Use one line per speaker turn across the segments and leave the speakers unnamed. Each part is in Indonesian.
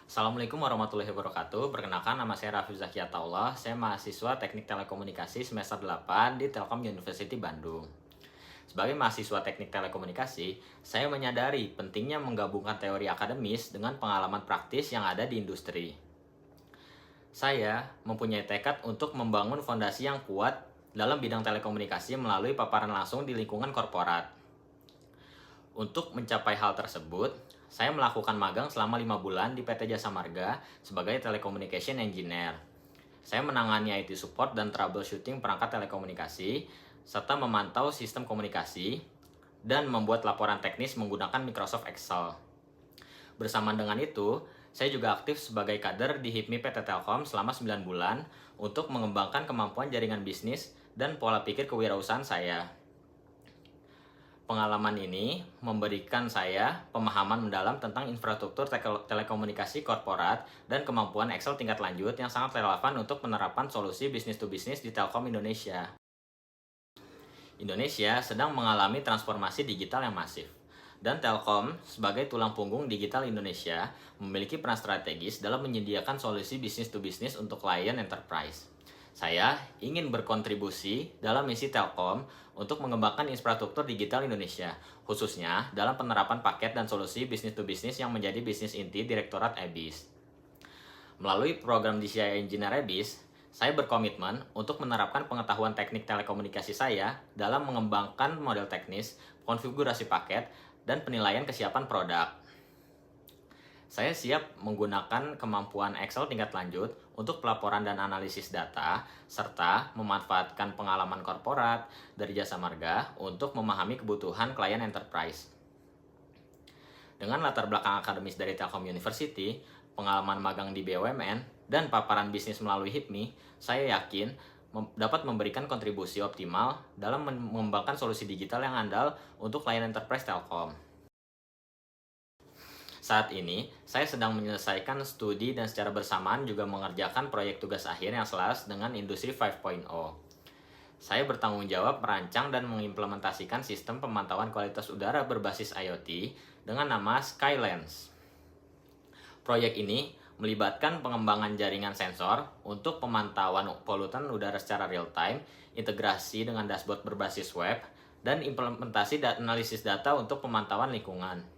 Assalamualaikum warahmatullahi wabarakatuh. Perkenalkan, nama saya Raffi Zakiataullah. Saya mahasiswa Teknik Telekomunikasi semester 8 di Telkom University Bandung. Sebagai mahasiswa Teknik Telekomunikasi, saya menyadari pentingnya menggabungkan teori akademis dengan pengalaman praktis yang ada di industri. Saya mempunyai tekad untuk membangun fondasi yang kuat dalam bidang telekomunikasi melalui paparan langsung di lingkungan korporat. Untuk mencapai hal tersebut, saya melakukan magang selama 5 bulan di PT Jasa Marga sebagai Telecommunication Engineer. Saya menangani IT support dan troubleshooting perangkat telekomunikasi, serta memantau sistem komunikasi, dan membuat laporan teknis menggunakan Microsoft Excel. Bersamaan dengan itu, saya juga aktif sebagai kader di HIPMI PT Telkom selama 9 bulan untuk mengembangkan kemampuan jaringan bisnis dan pola pikir kewirausahaan saya. Pengalaman ini memberikan saya pemahaman mendalam tentang infrastruktur telekomunikasi korporat dan kemampuan Excel tingkat lanjut yang sangat relevan untuk penerapan solusi bisnis to bisnis di Telkom Indonesia. Indonesia sedang mengalami transformasi digital yang masif, dan Telkom sebagai tulang punggung digital Indonesia memiliki peran strategis dalam menyediakan solusi bisnis to bisnis untuk klien enterprise. Saya ingin berkontribusi dalam misi Telkom untuk mengembangkan infrastruktur digital Indonesia, khususnya dalam penerapan paket dan solusi bisnis to bisnis yang menjadi bisnis inti Direktorat EBIS. Melalui program DCI Engineer EBIS, saya berkomitmen untuk menerapkan pengetahuan teknik telekomunikasi saya dalam mengembangkan model teknis, konfigurasi paket, dan penilaian kesiapan produk. Saya siap menggunakan kemampuan Excel tingkat lanjut untuk pelaporan dan analisis data, serta memanfaatkan pengalaman korporat dari Jasa Marga untuk memahami kebutuhan klien enterprise. Dengan latar belakang akademis dari Telkom University, pengalaman magang di BUMN, dan paparan bisnis melalui HIPMI, saya yakin dapat memberikan kontribusi optimal dalam mengembangkan solusi digital yang andal untuk klien enterprise Telkom. Saat ini, saya sedang menyelesaikan studi dan secara bersamaan juga mengerjakan proyek tugas akhir yang selaras dengan Industri 5.0. Saya bertanggung jawab merancang dan mengimplementasikan sistem pemantauan kualitas udara berbasis IoT dengan nama Skylens. Proyek ini melibatkan pengembangan jaringan sensor untuk pemantauan polutan udara secara real-time, integrasi dengan dashboard berbasis web, dan implementasi analisis data untuk pemantauan lingkungan.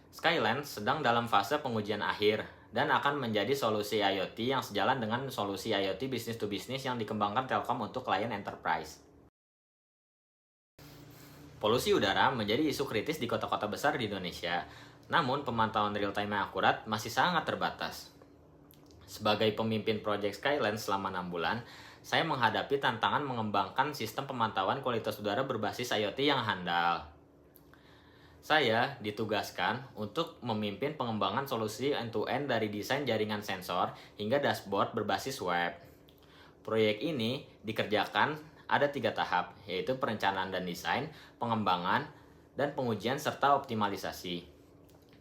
Skylens sedang dalam fase pengujian akhir dan akan menjadi solusi IoT yang sejalan dengan solusi IoT business to business yang dikembangkan Telkom untuk klien enterprise. Polusi udara menjadi isu kritis di kota-kota besar di Indonesia, namun pemantauan real-time yang akurat masih sangat terbatas. Sebagai pemimpin proyek Skylens selama 6 bulan, saya menghadapi tantangan mengembangkan sistem pemantauan kualitas udara berbasis IoT yang handal. Saya ditugaskan untuk memimpin pengembangan solusi end-to-end dari desain jaringan sensor hingga dashboard berbasis web. Proyek ini dikerjakan ada 3 tahap, yaitu perencanaan dan desain, pengembangan, dan pengujian serta optimalisasi.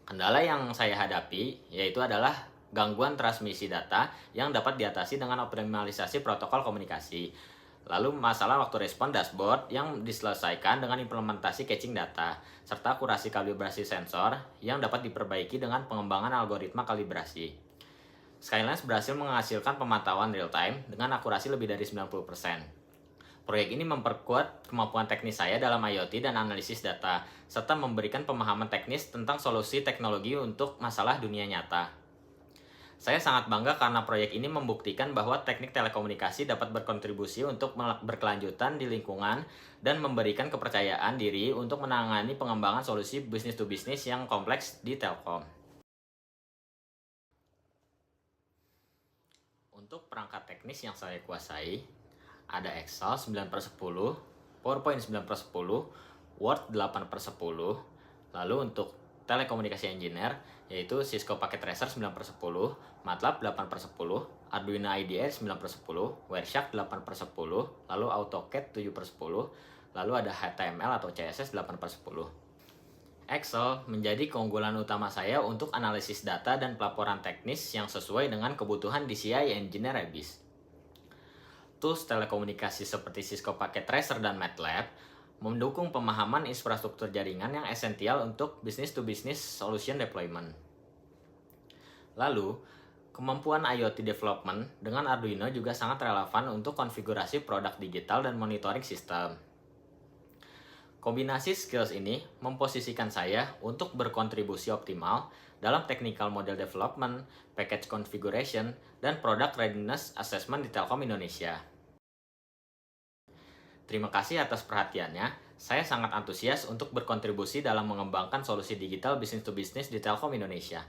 Kendala yang saya hadapi yaitu adalah gangguan transmisi data yang dapat diatasi dengan optimalisasi protokol komunikasi. Lalu masalah waktu respon dashboard yang diselesaikan dengan implementasi caching data, serta akurasi kalibrasi sensor yang dapat diperbaiki dengan pengembangan algoritma kalibrasi. Skylens berhasil menghasilkan pemantauan real-time dengan akurasi lebih dari 90%. Proyek ini memperkuat kemampuan teknis saya dalam IoT dan analisis data, serta memberikan pemahaman teknis tentang solusi teknologi untuk masalah dunia nyata. Saya sangat bangga karena proyek ini membuktikan bahwa teknik telekomunikasi dapat berkontribusi untuk berkelanjutan di lingkungan dan memberikan kepercayaan diri untuk menangani pengembangan solusi business to business yang kompleks di Telkom. Untuk perangkat teknis yang saya kuasai, ada Excel 9/10, PowerPoint 9/10, Word 8/10, lalu untuk telekomunikasi engineer yaitu Cisco Packet Tracer 9/10, MATLAB 8/10, Arduino IDE 9/10, Wireshark 8/10, lalu AutoCAD 7/10, lalu ada HTML atau CSS 8/10. Excel menjadi keunggulan utama saya untuk analisis data dan pelaporan teknis yang sesuai dengan kebutuhan DCI Engineer EBIS. Tools telekomunikasi seperti Cisco Packet Tracer dan MATLAB mendukung pemahaman infrastruktur jaringan yang esensial untuk business to business solution deployment. Lalu, kemampuan IoT development dengan Arduino juga sangat relevan untuk konfigurasi produk digital dan monitoring sistem. Kombinasi skills ini memposisikan saya untuk berkontribusi optimal dalam technical model development, package configuration, dan product readiness assessment di Telkom Indonesia. Terima kasih atas perhatiannya. Saya sangat antusias untuk berkontribusi dalam mengembangkan solusi digital business to business di Telkom Indonesia.